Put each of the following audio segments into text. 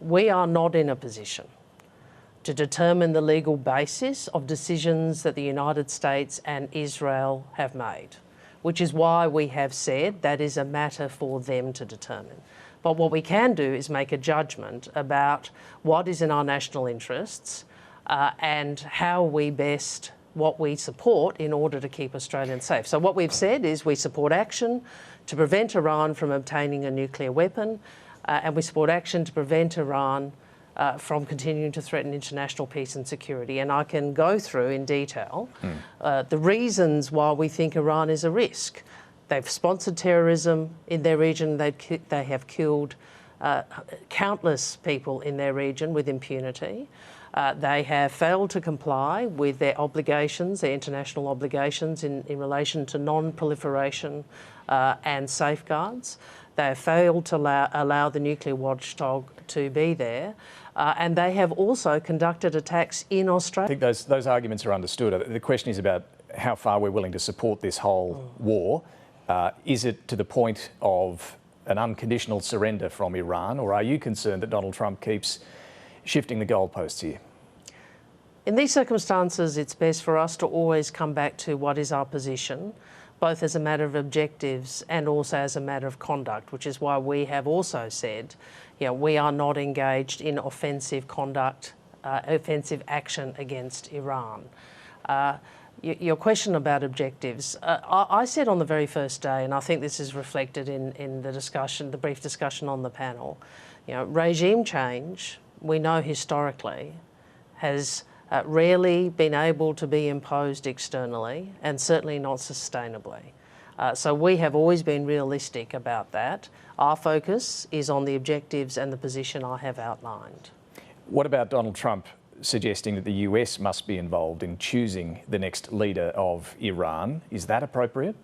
We are not in a position to determine the legal basis of decisions that the United States and Israel have made, which is why we have said that is a matter for them to determine. But what we can do is make a judgment about what is in our national interests and how we best, what we support in order to keep Australians safe. So what we've said is we support action to prevent Iran from obtaining a nuclear weapon, and we support action to prevent Iran from continuing to threaten international peace and security. And I can go through in detail the reasons why we think Iran is a risk. They've sponsored terrorism in their region. They have killed countless people in their region with impunity. They have failed to comply with their obligations, their international obligations in relation to non-proliferation and safeguards. They have failed to allow the nuclear watchdog to be there. And they have also conducted attacks in Australia. I think those arguments are understood. The question is about how far we're willing to support this whole war. Is it to the point of an unconditional surrender from Iran, or are you concerned that Donald Trump keeps shifting the goalposts here? In these circumstances, it's best for us to always come back to what is our position, both as a matter of objectives and also as a matter of conduct, which is why we have also said, we are not engaged in offensive conduct, offensive action against Iran. Your question about objectives, I said on the very first day, and I think this is reflected in the discussion, the brief discussion on the panel, regime change, we know historically, has rarely been able to be imposed externally and certainly not sustainably. So we have always been realistic about that. Our focus is on the objectives and the position I have outlined. What about Donald Trump suggesting that the US must be involved in choosing the next leader of Iran? Is that appropriate?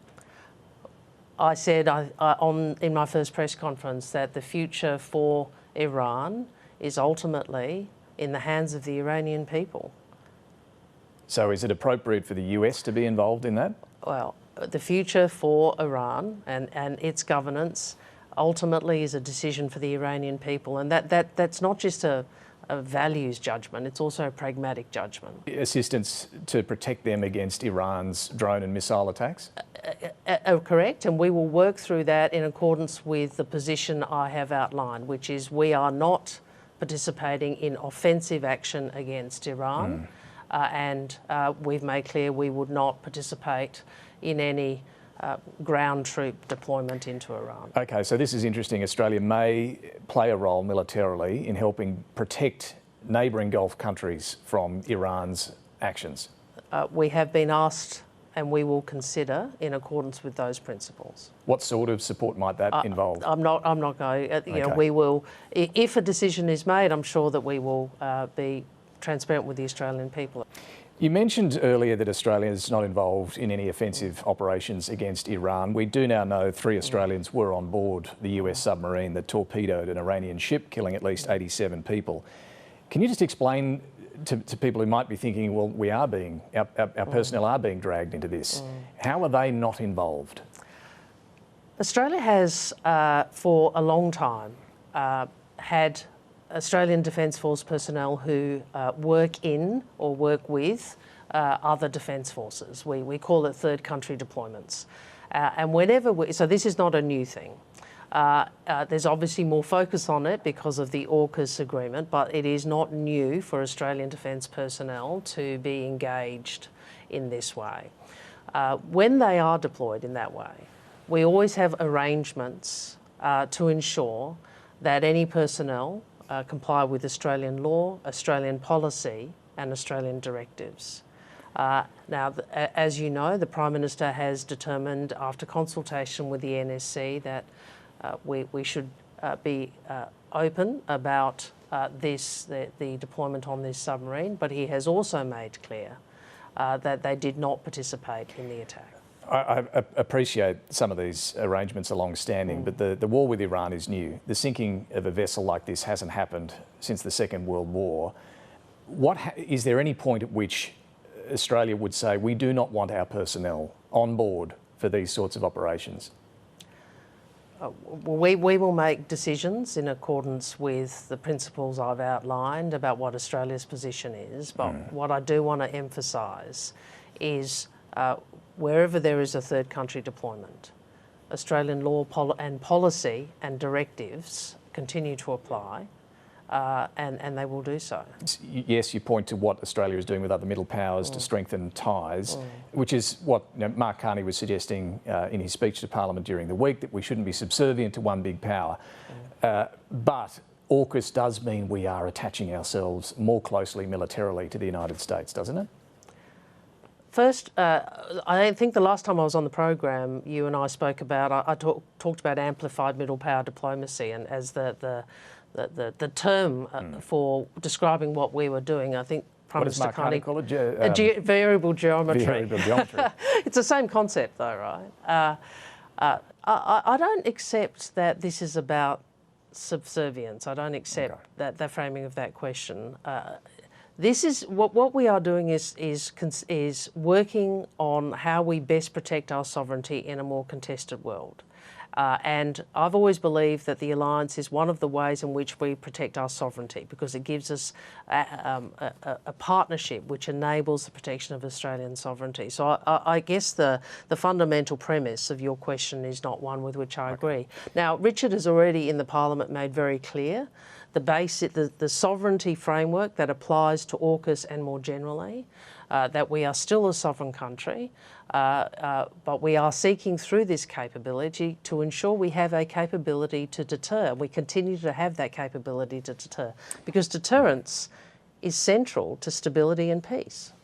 I said in my first press conference that the future for Iran is ultimately in the hands of the Iranian people. So is it appropriate for the US to be involved in that? Well, the future for Iran and its governance ultimately is a decision for the Iranian people, and that's not just a values judgment, it's also a pragmatic judgment. Assistance to protect them against Iran's drone and missile attacks? Correct, and we will work through that in accordance with the position I have outlined, which is we are not participating in offensive action against Iran, and we've made clear we would not participate in any ground troop deployment into Iran. Okay, so this is interesting. Australia may play a role militarily in helping protect neighbouring Gulf countries from Iran's actions. We have been asked, and we will consider in accordance with those principles. What sort of support might that involve? I'm not going. Okay. We will, if a decision is made, I'm sure that we will be transparent with the Australian people. You mentioned earlier that Australia is not involved in any offensive operations against Iran. We do now know 3 Australians were on board the US submarine that torpedoed an Iranian ship, killing at least 87 people. Can you just explain to people who might be thinking, well, our personnel are being dragged into this. How are they not involved? Australia has, for a long time, had Australian Defence Force personnel who work in or work with other defence forces. We call it third country deployments. And whenever so this is not a new thing. There's obviously more focus on it because of the AUKUS agreement, but it is not new for Australian Defence personnel to be engaged in this way. When they are deployed in that way, we always have arrangements to ensure that any personnel comply with Australian law, Australian policy and Australian directives. Now, as you know, the Prime Minister has determined after consultation with the NSC that we should be open about the deployment on this submarine, but he has also made clear that they did not participate in the attack. I appreciate some of these arrangements are long-standing, but the war with Iran is new. The sinking of a vessel like this hasn't happened since the Second World War. Is there any point at which Australia would say we do not want our personnel on board for these sorts of operations? We will make decisions in accordance with the principles I've outlined about what Australia's position is, but what I do want to emphasise is wherever there is a third country deployment, Australian law and policy and directives continue to apply, and they will do so. Yes, you point to what Australia is doing with other middle powers to strengthen ties, which is what Mark Carney was suggesting in his speech to Parliament during the week, that we shouldn't be subservient to one big power. But AUKUS does mean we are attaching ourselves more closely militarily to the United States, doesn't it? First, I think the last time I was on the program, you and I spoke about, I talked about amplified middle power diplomacy, and as the term for describing what we were doing. I think Prime Minister Carney called it variable geometry. Variable geometry. It's the same concept, though, right? I don't accept that this is about subservience. I don't accept that framing of that question. This is what we are doing is working on how we best protect our sovereignty in a more contested world. And I've always believed that the alliance is one of the ways in which we protect our sovereignty, because it gives us a partnership which enables the protection of Australian sovereignty. So I guess the fundamental premise of your question is not one with which I agree. Now, Richard has already in the Parliament made very clear the sovereignty framework that applies to AUKUS and more generally, that we are still a sovereign country, but we are seeking through this capability to ensure we have a capability to deter. We continue to have that capability to deter, because deterrence is central to stability and peace.